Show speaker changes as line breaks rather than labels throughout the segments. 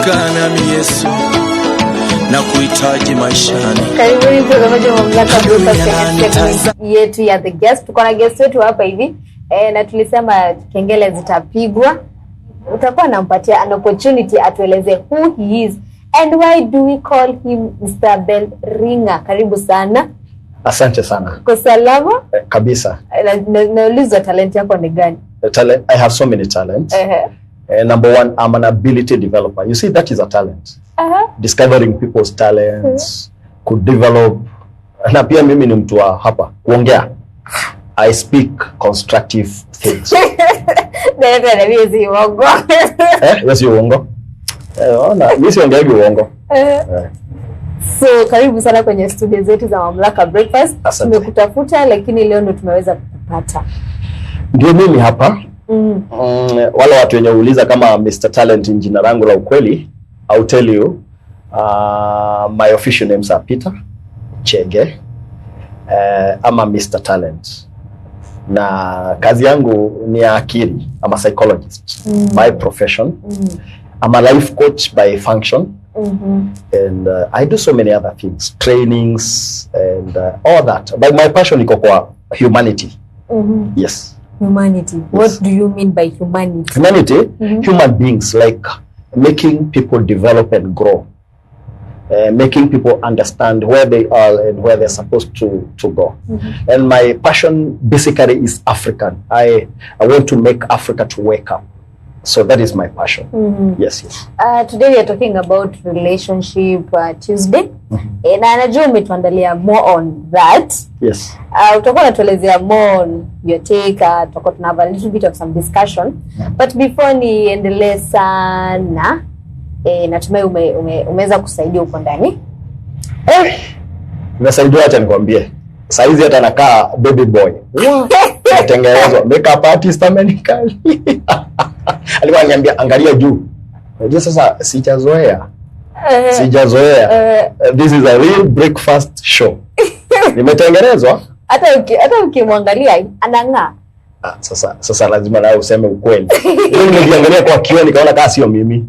Ungana na Yesu na kuhitaji maishani.
Karibuni mtazamaji wa Mamlaka Broadcasting yetu ya The Guest. Tuko na guest wetu hapa hivi na tulisema kengele zitapigwa. Utakuwa nampatia an opportunity atueleze who he is and why do we call him Mr. Bell Ringer. Karibu sana.
Asante sana.
Kwa salama?
Kabisa.
Nauliza talent yako ni gani?
Talent, I have so many talents. Number one, I'm an ability developer. You see, that is a talent. Discovering people's talents, could develop. Na pia mimi ni mtu wa hapa kuongea. I speak constructive things.
Ndio na mimi si uongo.
Yes, uongo. Mimi siongeagi uongo.
So karibu sana kwenye studio zetu za Mamlaka Breakfast. Tumekutafuta lakini leo ndo tumeweza kukupata.
Ndio mimi hapa. Wale watu wenye uuliza kama Mr. Talent in jina langu la ukweli, I'll tell you my official names are Peter Chege. I'm a Mr. Talent. Na kazi yangu ni ya akili. I'm a psychologist by profession. I'm a life coach by function. And I do so many other things, trainings and all that. But my passion iko kwa humanity. Yes.
Humanity. Yes. What do you mean by humanity?
Humanity, human beings, like making people develop and grow. Making people understand where they are and where they're supposed to go. And my passion basically is African. I want to make Africa to wake up. So that is my passion. Yes.
Today we are talking about relationship Tuesday. Na najua umetuandalia more on that.
Yes.
Utakuwa unatuelezea more on your take. Tutakuwa tuna have a little bit of some discussion. But before niendelee sana, natumai umeweza kusaidia huko ndani.
Nimesaidia, acha nikwambie. Saizi hata nakaa baby boy. Natengenezwa makeup artist amenikali. Alikuwa ananiambia angalia juu. Unajua sasa sijazoea. This is a real breakfast show. Nimetengenezwa.
Hata ukimwangalia anang'aa.
Sasa lazima nawe useme ukweli. Mimi nimejiangalia kwa kioo nikaona kama sio mimi.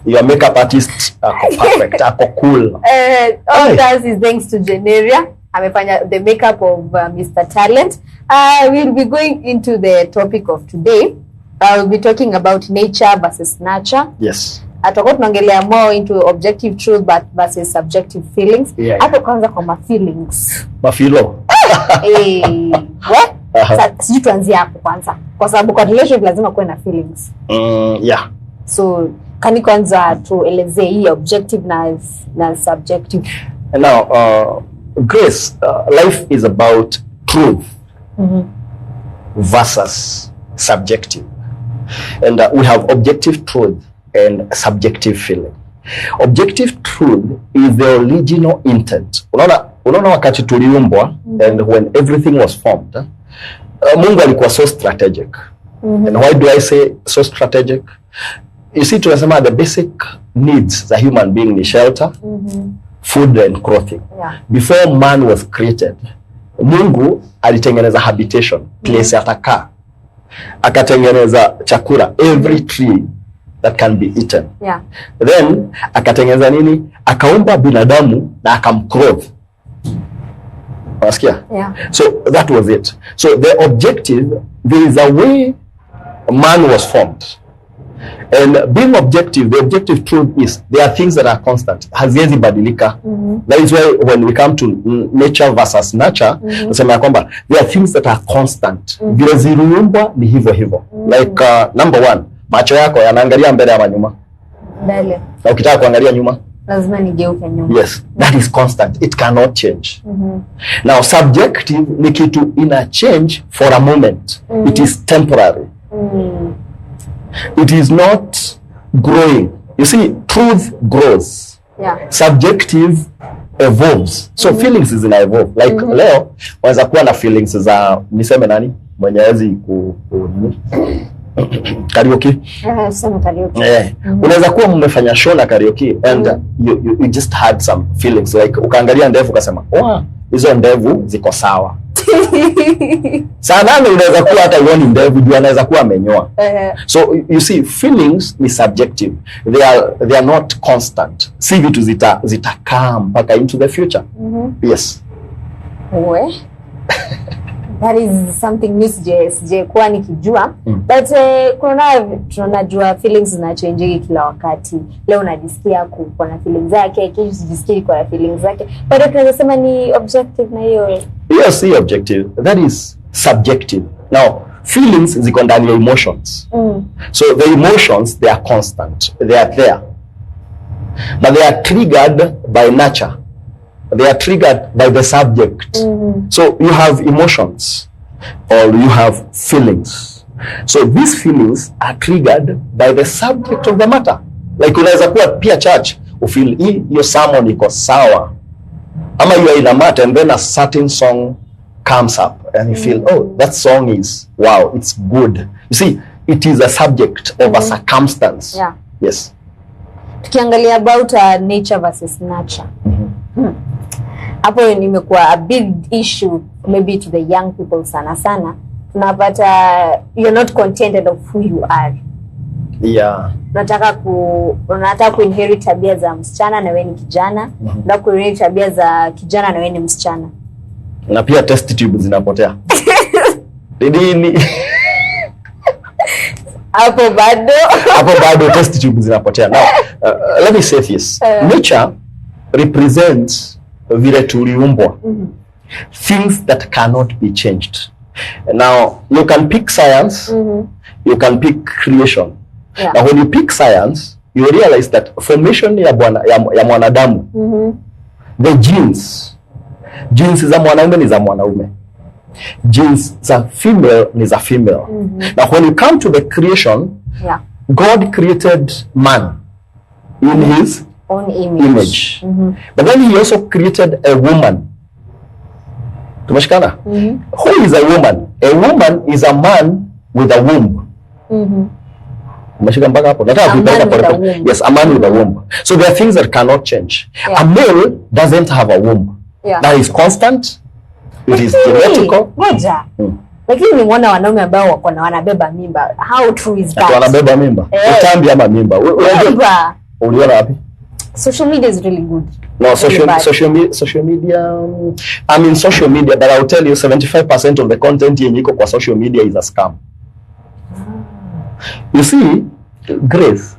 Your makeup artist ako perfect, ako cool.
All that is thanks to Generia. Amefanya the makeup of Mr. Talent. We'll be going into the topic of today. We'll be talking about nature versus nurture.
Yes.
Tutakuwa tunaongelea more into objective truth versus subjective feelings. Hapo kwanza kwa ma feelings.
Mafilo.
What? Sisi tuanzie hapo kwanza. Kwa sababu kwa relationship lazima kuwe na feelings.
Yeah.
So kani kwanza tuelezee hii objective na subjective.
Now, Grace, life is about truth versus subjective. And we have objective truth and subjective feeling. Objective truth is the original intent. Unaona wakati tuliumbwa and when everything was formed, Mungu alikuwa so strategic. And why do I say so strategic? You see, tunasema the basic needs the human being ni shelter, food and clothing. Before man was created, Mungu alitengeneza habitation, place atakaa. Akatengeneza chakula, every tree that can be eaten. Then akatengeneza nini? Akaumba binadamu na akamclothe. Unasikia? So that was it. So the objective, there is a way man was formed. And being objective, the objective truth is there are things that are constant. Haziwezi badilika. That is why when we come to nature versus nurture, nasema kwamba there are things that are constant. Vile ziliumbwa ni hivyo hivyo. Like number one, macho yako yanaangalia mbele ama nyuma?
Mbele.
Na ukitaka kuangalia nyuma?
Lazima nigeuke nyuma.
Yes, that is constant. It cannot change. Now subjective ni kitu ina change for a moment. It is temporary. It is not growing. You see, truth grows. Subjective evolves. So feelings is in evolve. Like leo, waweza kuwa na feelings za niseme nani? Mwenyezi karaoke.
Sema karaoke.
Unaweza kuwa mmefanya show na karaoke and you just had some feelings like ukaangalia ndevu ukasema, "Wow, hizo ndevu ziko sawa." Saa 8 unaweza kuwa hata uoni ndevu, juu anaweza kuwa amenyoa. So you see, feelings ni subjective, they are not constant. Si vitu zitakaa mpaka into the future. Yes.
We that is something new sije kuwa nikijua. But tunajua feelings zinachange kila wakati. Leo unajisikia kuwa na feelings zake, kesho usijisikii kuwa na feelings zake. But tunaweza sema ni objective na hiyo.
Yes, si objective. That is subjective. Now, feelings ziko ndani ya emotions. So the emotions, they are constant. They are there. But they are triggered by nature. They are triggered by the subject. So you have emotions or you have feelings. So these feelings are triggered by the subject of the matter. Like unaweza kuwa pia church, ufeel your sermon iko sawa. Ama you are in a matter and then a certain song comes up and you feel, oh, that song is, wow, it's good. You see, it is a subject of a circumstance.
Yeah.
Yes.
Tukiangalia about nature versus nurture. Hapo nimekuwa a big issue maybe to the young people sana. Tunapata you're not contented of who you are.
Yeah.
Unataka kuinherit tabia za msichana na wewe ni kijana, na kuinherit tabia za kijana na wewe ni msichana.
Na pia test tube zinapotea. Nini? Hapo bado test tube zinapotea. Now, let me say this. Nature represents vile tuliumbwa. Things that cannot be changed. Now, you can pick science, you can pick creation.
Yeah.
Now, when you pick science, you realize that formation ya mwanadamu, the genes za mwanaume ni za mwanaume, genes za female ni za female. Now, when you come to the creation, God created man in his
own
image. But then he also created a woman. Tumeshikana? Who is a woman? A woman is a man with a womb. Tumeshika mpaka hapo. Yes, a man with a womb. So there are things that cannot change. A male doesn't have a womb. That is constant. It is genetical.
Ngoja. Lakini ni mwana wanaume ambao wako na wanabeba mimba. How true is that?
Wanabeba mimba. Utambi ama mimba. Uliona wapi?
Social media is really good.
No, social media. I'm in social media, but I'll tell you 75% of the content yenye iko kwa social media is a scam. You see, Grace,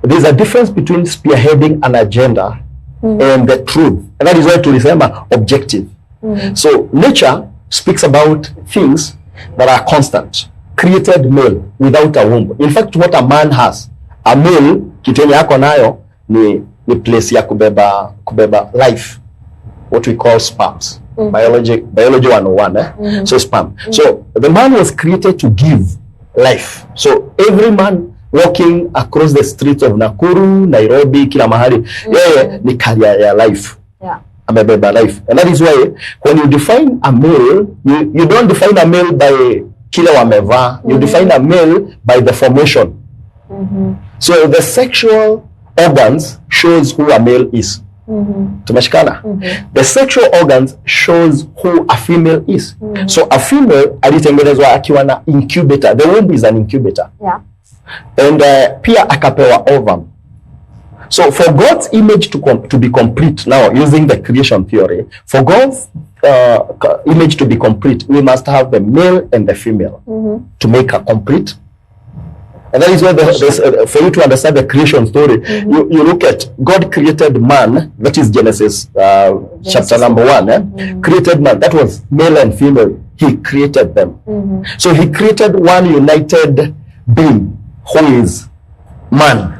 there's a difference between spearheading an agenda and the truth. And that is why tulisema objective. So nature speaks about things that are constant. Created male without a womb. In fact, what a man has, a male, kitu yenye yako nayo ni place ya kubeba life, what we call sperms. Biology 101. So sperm. So the man was created to give life. So every man walking across the streets of Nakuru, Nairobi, kila mahali, yeye ni carrier ya life. Amebeba life. And that is why when you define a male, you don't define a male by kile wamevaa. You define a male by the formation. So the sexual organs shows who a male is. Tumeshikana? The sexual organs shows who a female is. So a female alitengenezwa akiwa na incubator. The womb is an incubator. And pia akapewa ovum. So for God's image to be complete, now using the creation theory, for God's image to be complete, we must have the male and the female to make a complete. And that is why for you to understand the creation story, you look at God created man, that is Genesis chapter number 1, created man, that was male and female, he created them. So he created one united being, who is man.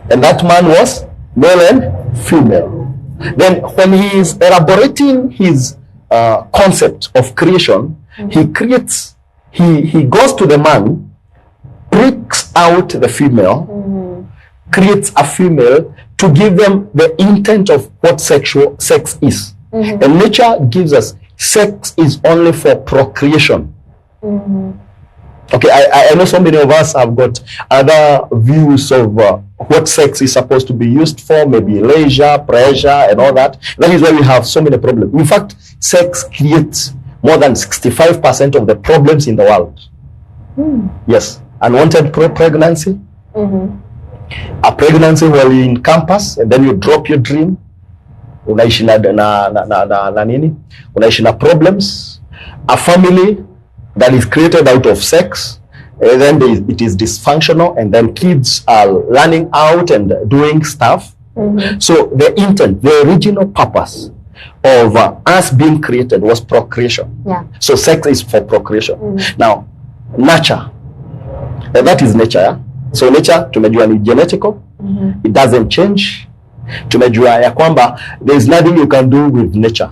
And that man was male and female. Then when he is elaborating his concept of creation, he goes to the man, breaks out the female, creates a female to give them the intent of what sex is. And nature gives us sex is only for procreation. Okay, I know so many of us have got other views of what sex is supposed to be used for, maybe leisure, pressure, and all that. That is why we have so many problems. In fact, sex creates more than 65% of the problems in the world. Yes, unwanted pregnancy, a pregnancy while you're in campus and then you drop your dream, unaishi na nini, unaishi na problems, a family that is created out of sex, and then it is dysfunctional, and then kids are running out and doing stuff. So the intent, the original purpose of us being created was procreation.
Yeah.
So sex is for procreation. Now, nurture, that is nature. Yeah? So nature tumejua ni genetical, it doesn't change. Tumejua ya kwamba there is nothing you can do with nature.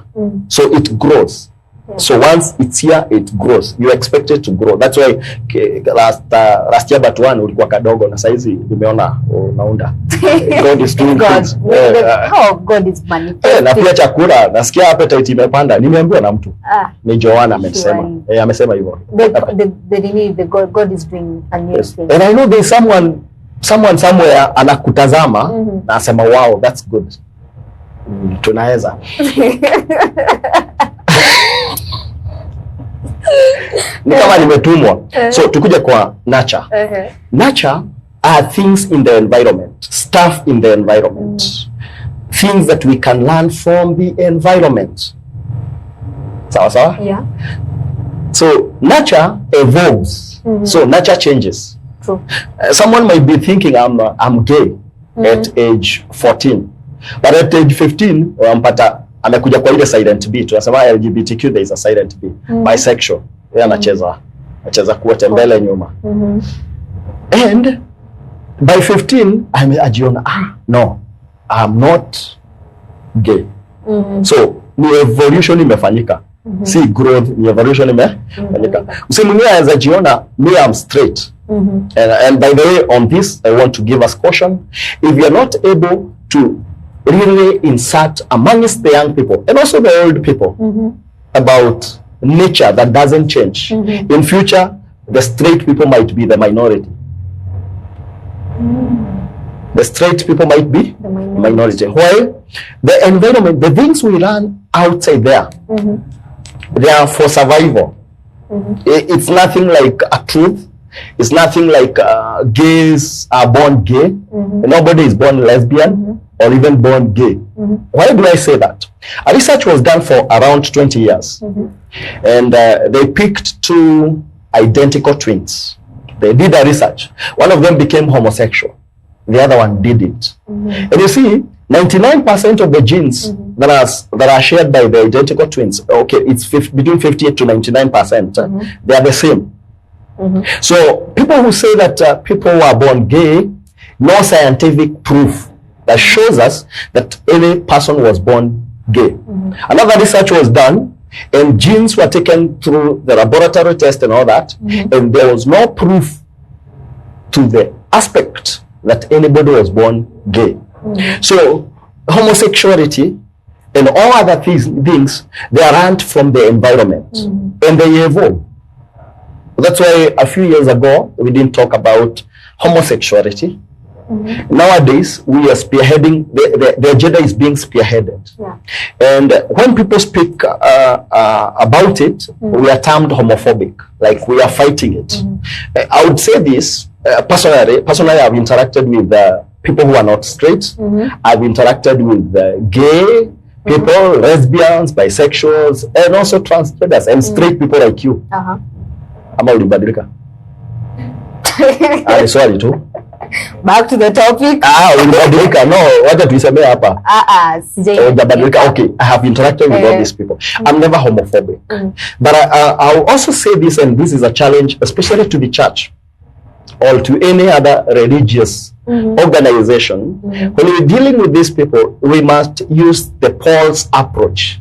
So it grows. So once it's here, it grows. You expect it to grow. That's why last year but one ulikuwa kadogo na saizi nimeona unaunda. God is doing things.
How God is manifesting.
Na pia chakula, nasikia appetite imepanda. Nimeambiwa na mtu. Ni Joanna amesema. Amesema hivyo.
The God is doing a new thing.
And I know there's someone somewhere anakutazama na asema wow, that's good. Tunaweza. Ni kama nimetumwa. So tukuje kwa nurture. Nurture are things in the environment, stuff in the environment, things that we can learn from the environment. Sawa sawa?
Yeah.
So nurture evolves. So nurture changes.
True.
Someone might be thinking I'm gay at age 14, but at age 15 wampata amekuja kwa ile silent B. Tunasema LGBTQ, there is a silent B. Bisexual. Yeye anacheza kuote mbele nyuma. And by 15 ajiona no, I'm not gay. So ni evolution imefanyika. Si growth, ni evolution imefanyika. Msi mwingine anaweza jiona me I'm straight. And by the way, on this I want to give us caution. If you are not able to really insert amongst the young people and also the old people about nature that doesn't change. In future, the straight people might be the minority. The straight people might be the minority. Why? The environment, the things we learn outside there, they are for survival. It's nothing like a truth. It's nothing like gays are born gay. Nobody is born lesbian or even born gay. Why do I say that? A research was done for around 20 years. And they picked two identical twins. They did a research. One of them became homosexual. The other one didn't. And you see, 99% of the genes that are shared by the identical twins, okay, it's between 58 to 99%. They are the same. So people who say that people who are born gay, no scientific proof that shows us that any person was born gay. Another research was done and genes were taken through the laboratory test and all that, and there was no proof to the aspect that anybody was born gay. So homosexuality and all other things, they are learned from the environment and they evolve. That's why a few years ago we didn't talk about homosexuality. Nowadays we are spearheading, the agenda is being spearheaded. And when people speak about it, we are termed homophobic, like we are fighting it. I would say this, personally I've interacted with people who are not straight. I've interacted with gay people, lesbians, bisexuals, and also transgenders and straight people like you. Ama ulibadilika? Swali tu.
Back to the topic.
Ulibadilika? No, wacha tuisemea hapa. Ulibadilika? Okay, I have interacted with all these people. I'm never homophobic. But I'll also say this, and this is a challenge, especially to the church or to any other religious organization. When we're dealing with these people, we must use the Paul's approach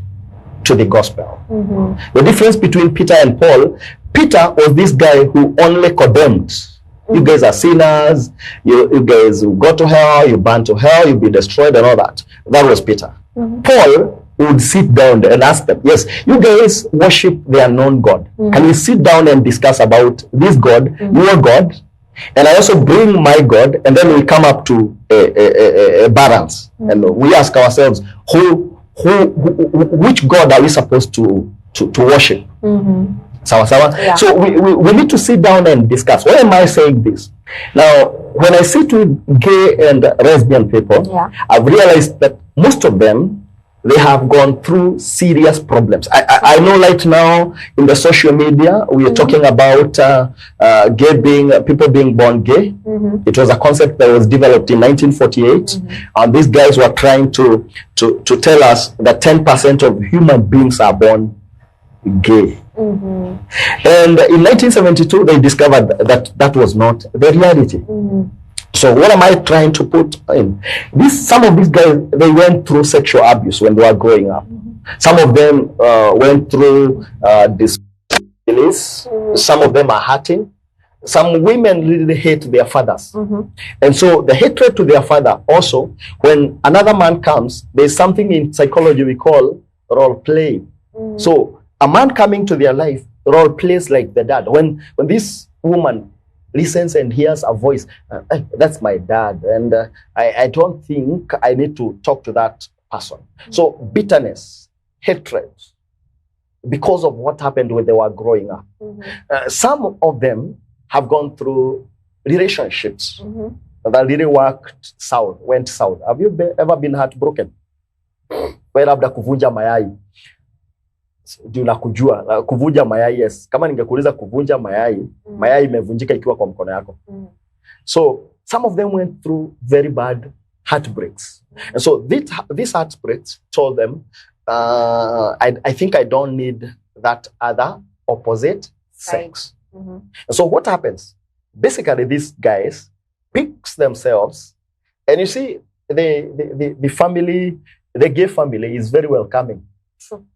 to the gospel. The difference between Peter and Paul, Peter was this guy who only condemned. You guys are sinners, you guys will go to hell, you burn to hell, you'll be destroyed and all that. That was Peter. Paul would sit down and ask them, yes, you guys worship the unknown God. Can we sit down and discuss about this God, your God, and I also bring my God, and then we come up to a balance. And we ask ourselves, which God are we supposed to to worship. Sawa.
Yeah.
So we need to sit down and discuss. Why am I saying this? Now, when I sit with gay and lesbian people,
Yeah.
I've realized that most of them, they have gone through serious problems. I know right now in the social media, we are talking about people being born gay. It was a concept that was developed in 1948. And these guys were trying to tell us that 10% of human beings are born gay. And in 1972, they discovered that was not the reality. So what am I trying to put in? Some of these guys, they went through sexual abuse when they were growing up. Some of them went through disabilities. Some of them are hurting. Some women really hate their fathers. And so the hatred to their father also, when another man comes, there's something in psychology we call role play. So a man coming to their life role plays like the dad. When this woman listens and hears a voice, that's my dad, and I don't think I need to talk to that person. So bitterness, hatred, because of what happened when they were growing up. Some of them have gone through relationships that really went south. Have you ever been heartbroken? Where labda kuvunja mayai. Juu na kujua kuvunja mayai, yes. Kama ningekuuliza kuvunja mayai, mayai imevunjika ikiwa kwa mkono yako. So some of them went through very bad heartbreaks. And so these heartbreaks told them, I think I don't need that other opposite sex. And so what happens? Basically, these guys picks themselves, and you see the family, the gay family is very welcoming.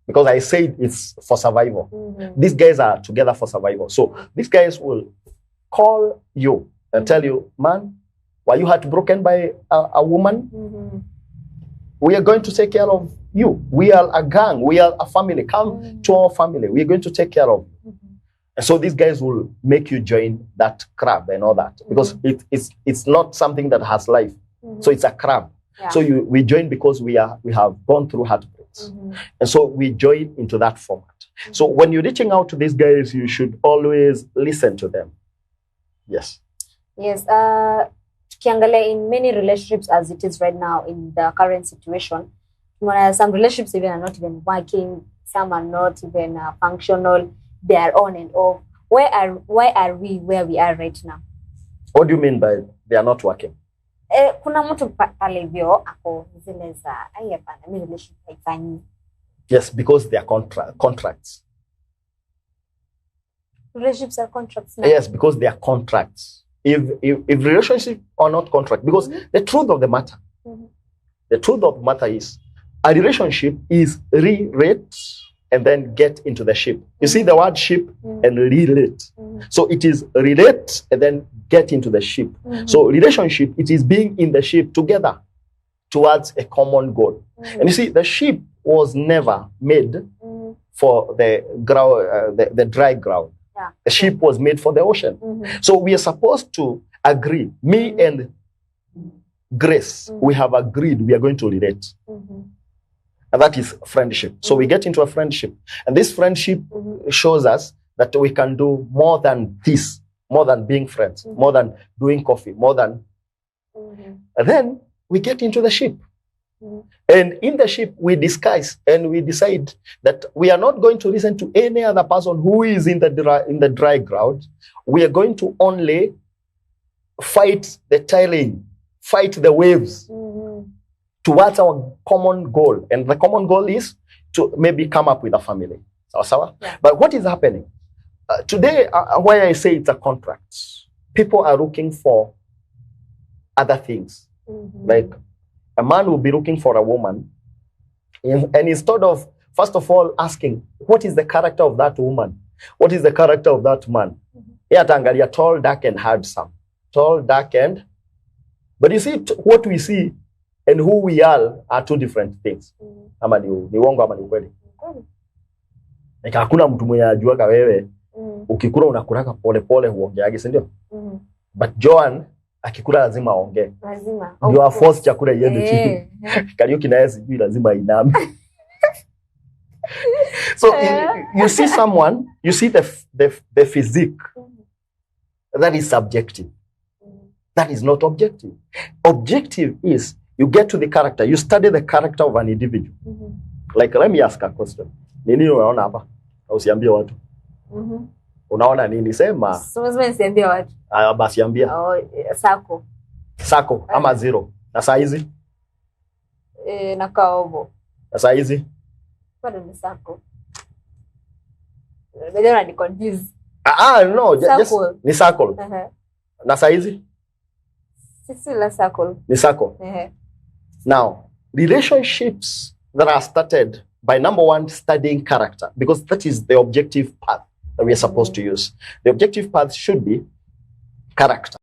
Because I said it's for survival. These guys are together for survival. So these guys will call you and tell you, man, were you heartbroken by a woman? We are going to take care of you. We are a gang. We are a family. Come to our family. We are going to take care of you. And so these guys will make you join that crowd and all that. Because it's not something that has life. So it's a crowd. Yeah. So we join because we have gone through heartbreaks. And so we join into that format. So when you're reaching out to these guys, you should always listen to them. Yes.
Yes. Tukiangalia in many relationships as it is right now in the current situation, some relationships even are not even working. Some are not even functional. They are on and off. Why are we where we are right now?
What do you mean by they are not working?
Kuna mtu pale hivyo ako zile za hapana mimi relationship haifanyi.
Yes, because they are contracts.
Relationships are contracts now.
Yes, because they are contracts. If relationships are not contract, because the truth of the matter, is a relationship is re-rate and then get into the ship. You see the word ship and relate. So it is relate and then get into the ship. So relationship, it is being in the ship together towards a common goal. And you see, the ship was never made for the ground, the dry ground. Yeah. The ship was made for the ocean. So we are supposed to agree. Me and Grace, we have agreed we are going to relate. And that is friendship. So we get into a friendship. And this friendship shows us that we can do more than this, more than being friends, more than doing coffee, more than... And then we get into the ship. And in the ship, we discuss and we decide that we are not going to listen to any other person who is in the dry ground. We are going to only fight the tiling, fight the waves towards our common goal. And the common goal is to maybe come up with a family. Yeah. But what is happening? Today, why I say it's a contract, people are looking for other things. Like a man will be looking for a woman, and instead of, first of all, asking, what is the character of that woman? What is the character of that man? Tangalia tall, dark, and handsome. Tall, dark, and... But you see, what we see and who we are two different things. Ama ni uongo ama ni ukweli. Hakuna mtu mwenye ajuaga wewe ukikula unakuraka pole pole huongeage, si ndio? But Joan akikula lazima aongee. Lazima. You are forced chakula iende chini. Kariuki naye sijui lazima iname. So you see someone, you see the physique. That is subjective. That is not objective. Objective is you get to the character. You study the character of an individual. Like, let me ask a question. Nini unaona hapa? Usiambie watu. Unaona nini? Sema.
Sema nisiambie watu.
Basi ambia.
Sako.
Sako ama zero. Na saa hizi?
Na kaobo.
Na saa hizi?
Bado ni sako. Ndio ni confuse.
No, just ni circle. Na saa hizi?
Sisi la circle.
Ni circle. Now, relationships that are started by number one, studying character, because that is the objective path that we are supposed to use. The objective path should be character.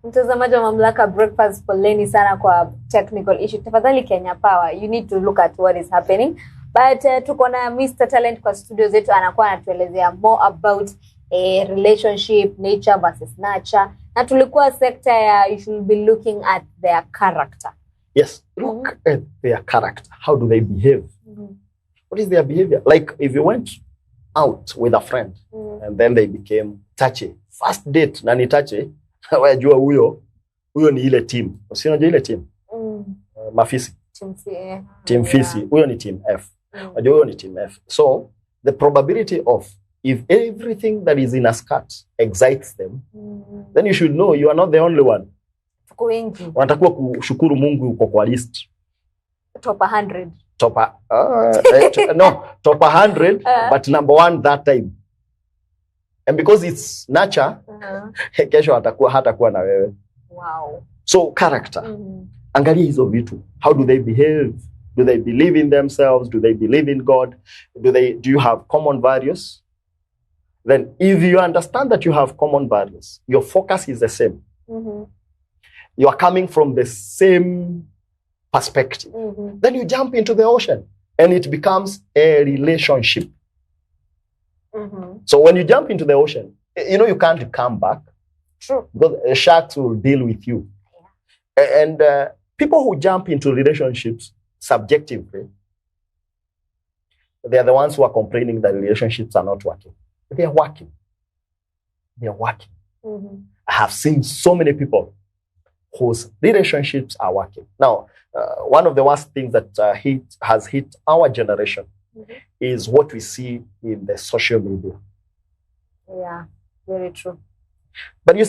Mtazamaji wa Mamlaka Breakfast, poleni sana kwa technical issue. Tafadhali Kenya Power, you need to look at what is happening. But tuko na Mr. Talent kwa studio zetu, anakuwa anatuelezea more about relationship, nature versus nurture. Na tulikuwa sector ya you should be looking at their character.
Yes, look at their character. How do they behave? What is their behavior? Like if you went out with a friend and then they became touchy. First date na ni touchy. Wajua huyo ni ile team. Usinajua ile team? Mafisi. Team Fisi. Huyo ni team F. Wajua huyo ni team F. So the probability of if everything that is in a skirt excites them, then you should know you are not the only one.
Tuko wengi.
Wanatakiwa kushukuru Mungu uko kwa list.
Top 100.
Top 100 but number one that time. And because it's nurture, kesho hatakuwa na wewe.
Wow.
So character. Angalia hizo vitu. How do they behave? Do they believe in themselves? Do they believe in God? Do you have common values? Then if you understand that you have common values, your focus is the same. You are coming from the same perspective. Then you jump into the ocean and it becomes a relationship. So when you jump into the ocean, you know you can't come back.
True.
Because sharks will deal with you. And people who jump into relationships subjectively, they are the ones who are complaining that relationships are not working. They are working. They are working. I have seen so many people whose relationships are working. Now, one of the worst things that has hit our generation is what we see in the social media.
Yeah, very true.
But you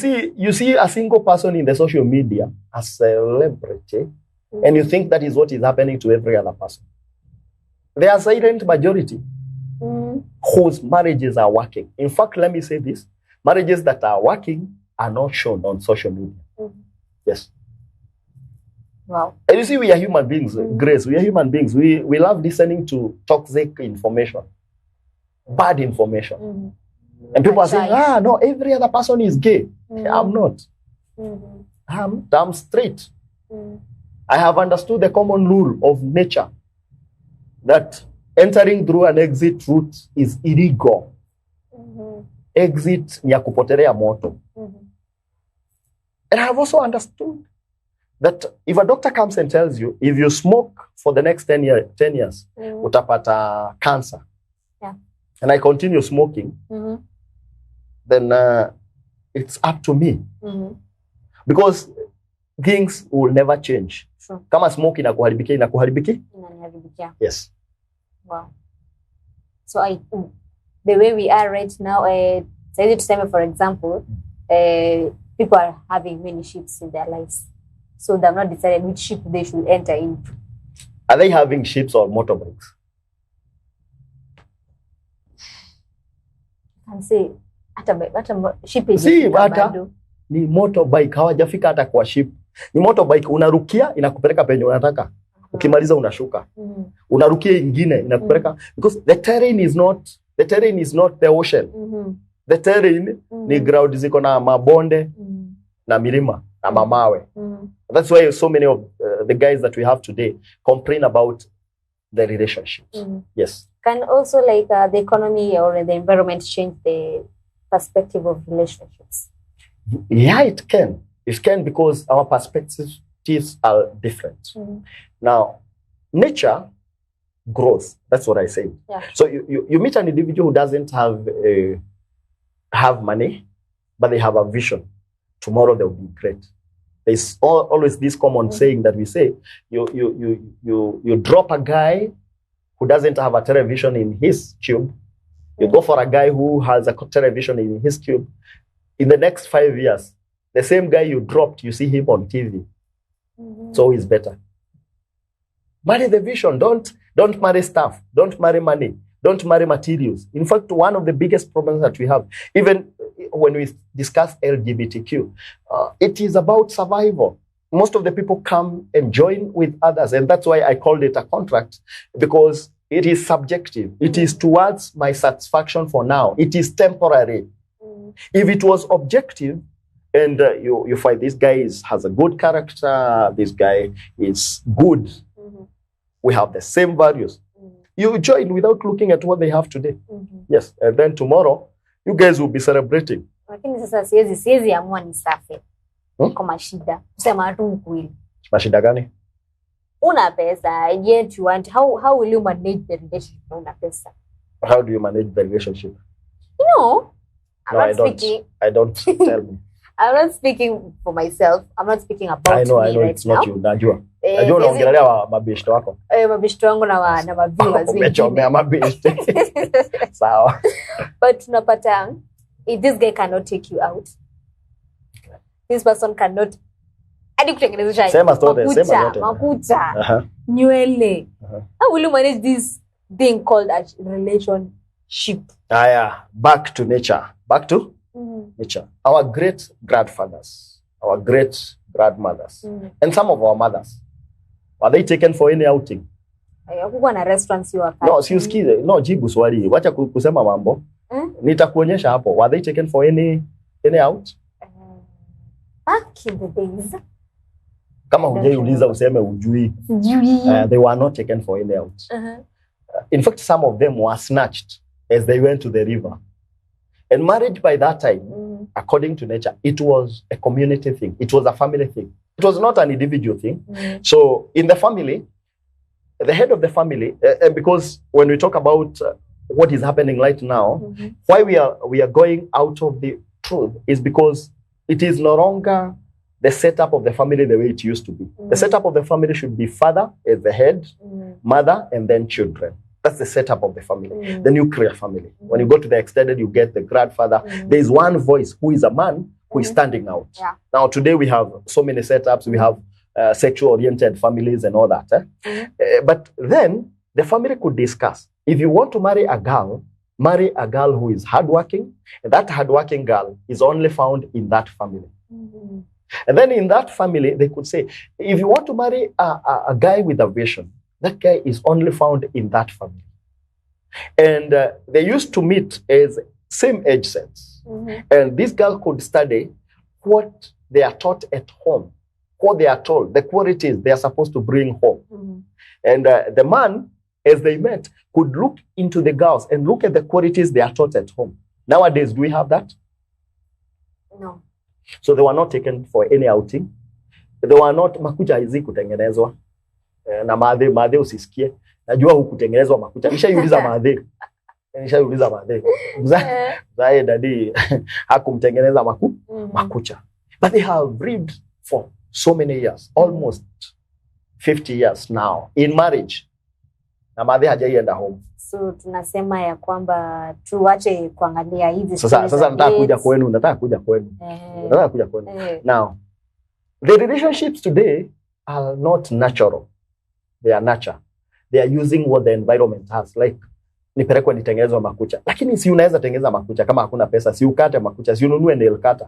see a single person in the social media, a celebrity, and you think that is what is happening to every other person. There are silent majority whose marriages are working. In fact, let me say this, marriages that are working are not shown on social media. Yes.
Wow.
And you see, we are human beings, Grace. We are human beings. We love listening to toxic information, bad information. And people are saying, no, every other person is gay. I'm not. I'm straight. I have understood the common rule of nature that entering through an exit route is illegal. Exit ni ya kupotelea moto. And I have also understood that if a doctor comes and tells you, if you smoke for the next 10 years, utapata cancer.
Yeah.
And I continue smoking, then it's up to me. Because things will never change.
Sure.
Kama smoke inakuharibiki. Yes.
Wow. So the way we are right now, for example, people are having many ships in their lives. So they have not decided which ship they should enter into.
Are they having ships or motorbikes?
I can say, ship is
ni motorbike, hawajafika hata kwa ship. Ni motorbike, unarukia, inakupeleka penye unataka. ukimaliza unashuka, unarukia ingine inakupeleka, because the terrain is not the ocean. The terrain ni ground ziko na mabonde na milima na mamawe. That's why so many of the guys that we have today complain about the relationships. Yes.
Can also like the economy or the environment change the perspective of relationships?
Yeah, it can. It can, because our perspectives are different. Now, nature grows. That's what I say.
Yeah.
So you meet an individual who doesn't have money, but they have a vision. Tomorrow they'll be great. There's always this common saying that we say, you drop a guy who doesn't have a television in his cube. You go for a guy who has a television in his cube. In the next 5 years, the same guy you dropped, you see him on TV. So he's better. Marry the vision. Don't marry stuff. Don't marry money. Don't marry materials. In fact, one of the biggest problems that we have, even when we discuss LGBTQ, it is about survival. Most of the people come and join with others, and that's why I called it a contract, because it is subjective. It is towards my satisfaction for now. It is temporary. If it was objective, and you find this guy has a good character, this guy is good, we have the same values, you join without looking at what they have today. Yes, and then tomorrow, you guys will be celebrating.
Lakini sasa siwezi amua ni safi. Kwa mashida. Kusema tu ukweli.
Mashida gani?
Una pesa, yet you want, how will you manage the relationship na una pesa?
How do you manage the relationship?
No,
I don't. Tell me.
I'm not speaking for myself. I'm not speaking about
I know
right
it's
now.
not you. Najua unaongelea mabishto wako.
Mabishto wangu na viewers.
Umechomea mabishto. Sawa.
But tunapata, if this guy cannot take you out, this person cannot. Hadi kutengeneza
sema zote.
Makucha. Nywele. How will you manage this thing called a relationship?
Back to nature. Back to nature. Our great grandfathers, our great grandmothers, and some of our mothers, were they taken for any outing?
Hakukuwa na restaurants hiyo wakati.
No, si usikize. No, jibu swali. Wacha kusema mambo. Nitakuonyesha hapo. Were they taken for any out?
Back in the days.
Kama hujaiuliza useme ujui. They were not taken for any out. In fact, some of them were snatched as they went to the river. And marriage by that time, according to nature, it was a community thing. It was a family thing. It was not an individual thing. So in the family, the head of the family, and because when we talk about what is happening right now, why we are going out of the truth is because it is no longer the setup of the family the way it used to be. The setup of the family should be father as the head, mother, and then children. That's the setup of the family, the nuclear family. When you go to the extended, you get the grandfather. There is one voice who is a man who is standing out. Now, today we have so many setups. We have sexual-oriented families and all that. But then the family could discuss. If you want to marry a girl who is hardworking, and that hardworking girl is only found in that family. And then in that family, they could say, if you want to marry a guy with a vision, that guy is only found in that family. And they used to meet as same age sets. And this girl could study what they are taught at home, what they are told, the qualities they are supposed to bring home. And the man, as they met, could look into the girls and look at the qualities they are taught at home. Nowadays, do we have that?
No.
So they were not taken for any outing. They were not, makucha hizi kutengenezwa. Na maadhe usisikie. Najua hukutengenezwa makucha. Nishaiuliza maadhe. Zae dadi hakumtengeneza makucha. But they have lived for so many years, almost 50 years now, in marriage. Na maadhe hajaienda home.
So tunasema ya kwamba tuache kuangalia hizi.
Sasa nataka kuja kwenu. Now, the relationships today are not natural. They are natural. They are using what the environment has. Like, nipelekwe nitengenezwe makucha. Lakini si unaweza tengeneza makucha kama hakuna pesa. Si ukate makucha, si ununue nail cutter.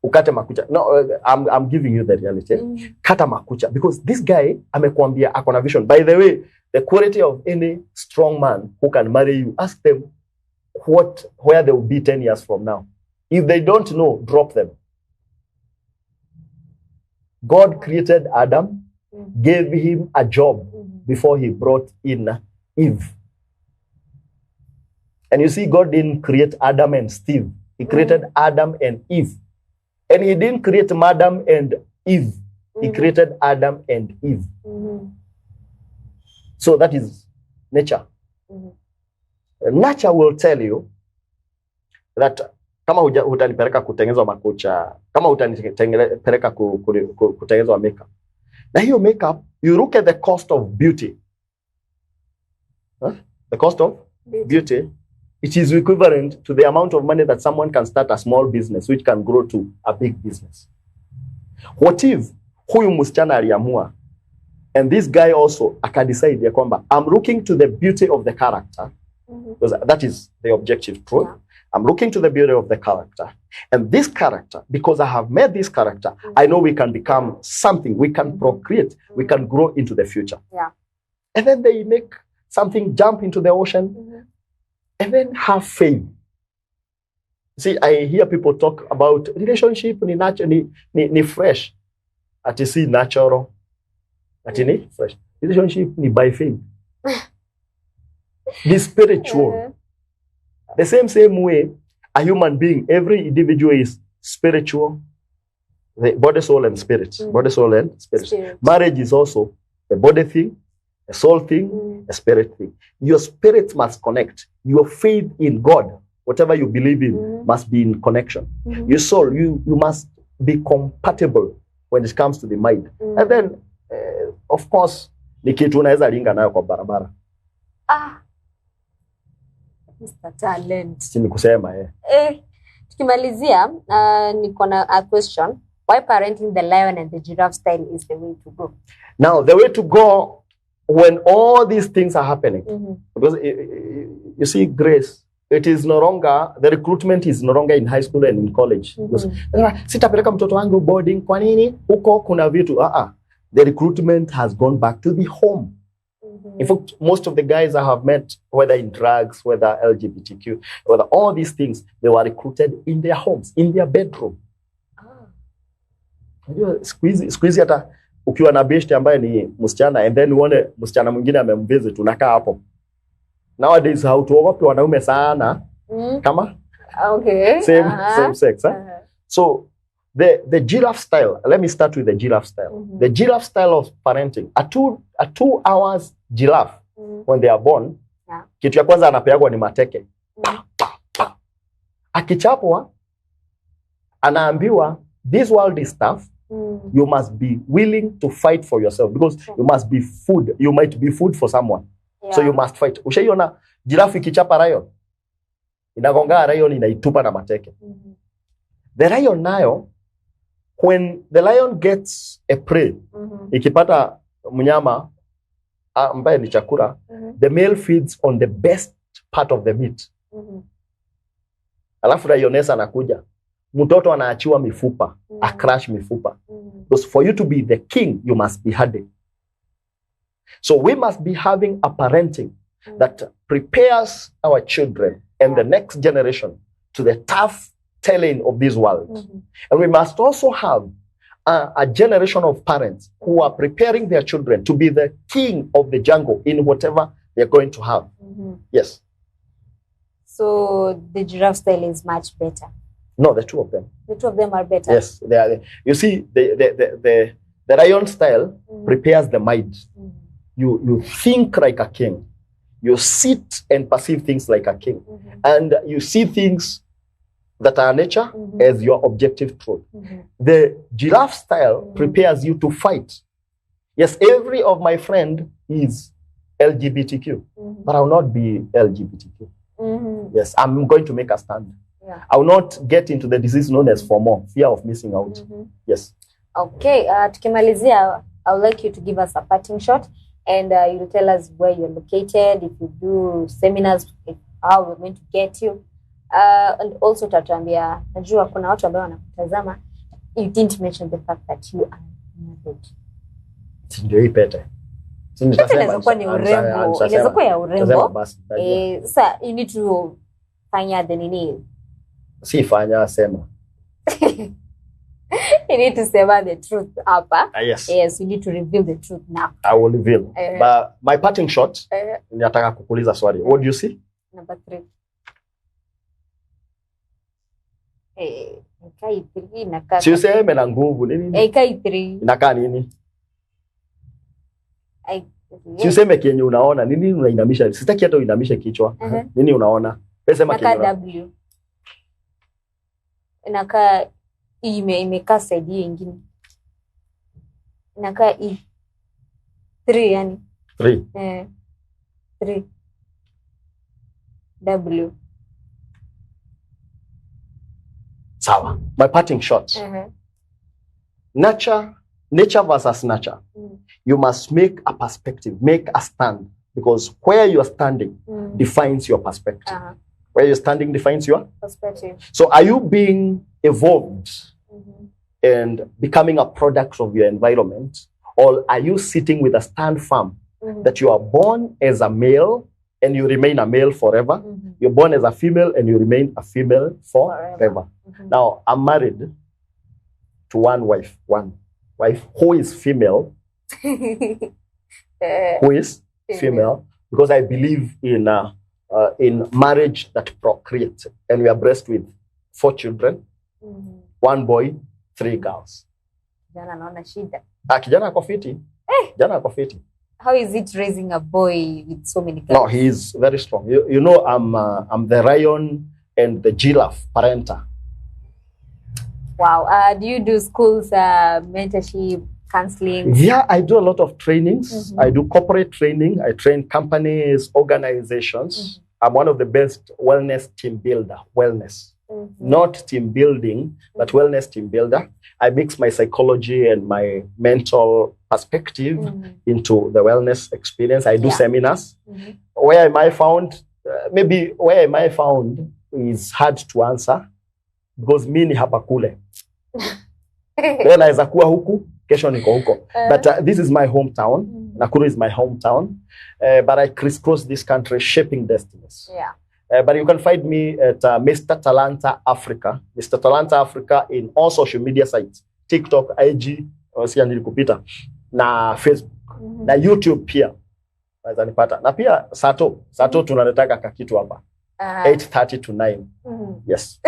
ukate makucha. No, I'm giving you the reality. Kata makucha, because this guy amekuambia ako na vision. By the way, the quality of any strong man who can marry you, ask them where they will be 10 years from now. If they don't know, drop them. God created Adam, gave him a job before he brought in Eve. And you see, God didn't create Adam and Steve. He created Adam and Eve. And he didn't create Adam and Eve. He created Adam and Eve. So that is nature. Nature will tell you that kama utanipeleka kutengenezwa makucha, kama utanipeleka kutengenezwa makeup. Na hiyo makeup, you look at the cost of beauty. The cost of beauty, it is equivalent to the amount of money that someone can start a small business, which can grow to a big business. What if huyu msichana aliamua, and this guy also akadecide ya kwamba, I'm looking to the beauty of the character, because that is the objective truth. Yeah. I'm looking to the beauty of the character. And this character, because I have met this character, I know we can become something. We can procreate. We can grow into the future. Yeah. And then they make something jump into the ocean and then have faith. See, I hear people talk about relationship ni fresh. Ati si natural. Ati ni fresh. Relationship ni by faith. Be spiritual. The same way, a human being, every individual is spiritual. The body, soul, and spirit. Body, soul, and spirit. Marriage is also a body thing, a soul thing, a spirit thing. Your spirit must connect. Your faith in God, whatever you believe in, must be in connection. Your soul, you must be compatible when it comes to the mind. And then, of course, ni kitu unaweza linga nayo kwa barabara.
Mr. Talent.
Sini kusema
Tukimalizia, niko na a question. Why parenting the lion and the giraffe style is the way to go?
Now, the way to go when all these things are happening, because you see, Grace, it is no longer, the recruitment is no longer in high school and in college. Sitapeleka mtoto wangu boarding, kwa nini? Huko kuna vitu. The recruitment has gone back to the home. In fact, most of the guys I have met, whether in drugs, whether LGBTQ, whether all these things, they were recruited in their homes, in their bedroom. Squeeze hata ukiwa na beshte ambaye ni msichana, and then uone msichana mwingine amemvisit, unakaa hapo. Nowadays, hautuogopi wanaume sana. Kama?
Okay.
Same sex. So, the giraffe style, let me start with the giraffe style. The giraffe style of parenting, a 2 hours giraffe, when they are born, kitu ya kwanza anapeagwa ni mateke. Akichapwa, anaambiwa, this world is tough, you must be willing to fight for yourself, because you must be food, you might be food for someone. So you must fight. Ushaiona giraffe ikichapa lion? Inagonga lion, inaitupa na mateke. The lion nayo, when the lion gets a prey, ikipata mnyama ambaye ni chakula, the male feeds on the best part of the meat. Alafu lionessa anakuja, mtoto anaachiwa mifupa, a crush mifupa. Because for you to be the king, you must be hardy. So we must be having a parenting that prepares our children and the next generation to the tough telling of this world. And we must also have a generation of parents who are preparing their children to be the king of the jungle in whatever they're going to have. Yes.
So the giraffe style is much better.
No, the two of them.
The two of them are better.
Yes, they are. You see, the lion style prepares the mind. You think like a king. You sit and perceive things like a king. And you see things that are nature as your objective truth. The giraffe style prepares you to fight. Yes, every of my friend is LGBTQ, but I will not be LGBTQ. Yes, I'm going to make a stand. I will not get into the disease known as FOMO, fear of missing out. Yes.
Okay, tukimalizia, I would like you to give us a parting shot, and you'll tell us where you're located, if you do seminars, how we're going to get you. And also tatuambia, najua kuna watu ambao wanakutazama you didn't mention the fact that you are married.
Ndio hii pete. Si nitasema
Inaweza kuwa ni urembo, inaweza kuwa ya urembo. Sasa you need to fanya the nini?
Si fanya, sema.
You need to say the truth hapa.
Yes.
Yes, you need to reveal the truth now.
I will reveal. But my parting shot, nataka kukuuliza swali. What do you see?
Number 3. Kai 3 inakaa.
Si useme na nguvu nini?
Kai 3.
Inakaa nini? Si useme kienye unaona, nini unainamisha? Sitaki hata uinamishe kichwa. Nini unaona? Sema kienye.
Inakaa W. Inakaa imekaa side nyingine. Inakaa E. 3 yani.
3.
3. W.
Sawa. My parting shot. Nature versus nurture. You must make a perspective, make a stand, because where you are standing defines your perspective. Where you're standing defines your
perspective.
So are you being evolved and becoming a product of your environment, or are you sitting with a stand firm that you are born as a male and you remain a male forever? You're born as a female and you remain a female forever. Now, I'm married to one wife who is female, because I believe in marriage that procreates, and we are blessed with 4 children, 1 boy, 3 girls.
Kijana naona shida.
Kijana ako fiti. Kijana ako fiti.
How is it raising a boy with so many girls?
No, he is very strong. You know, I'm the lion and the giraffe parenta.
Wow. Do you do schools, mentorship, counseling?
Yeah, I do a lot of trainings. I do corporate training. I train companies, organizations. I'm one of the best wellness team builder. Wellness. Not team building, but wellness team builder. I mix my psychology and my mental perspective into the wellness experience. I do seminars. Where am I found? Maybe where am I found is hard to answer, because mi ni hapa kule. Leo naweza kuwa huku, kesho niko huko. But this is my hometown. Nakuru is my hometown. But I crisscross this country shaping destinies.
Yeah.
But you can find me at Mr. Talanta Africa. Mr. Talanta Africa in all social media sites. TikTok, IG, na Facebook, na YouTube pia. Naweza nipata. Na pia Sato tunaletaka kakitu hapa. 8:30 to 9. Yes.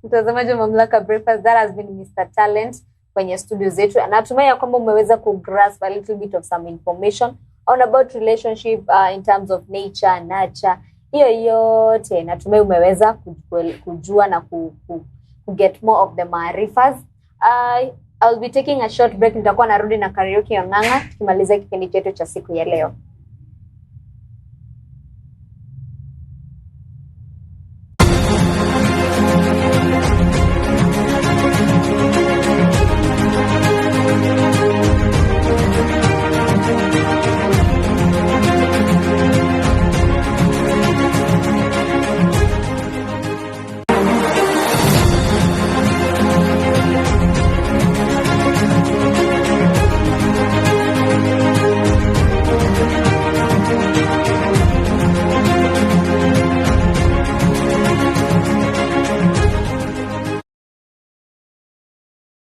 Mtazamaji wa Mamlaka Breakfast, that has been Mr. Talent kwenye studio zetu. Natumai ya kwamba umeweza kugrasp a little bit of some information on about relationship in terms of nature, nurture. Hiyo yote natumai umeweza kujua na get more of the maarifas. I'll be taking a short break. Nitakuwa narudi na karaoke ya Ng'ang'a tukimaliza kipindi chetu cha siku ya leo.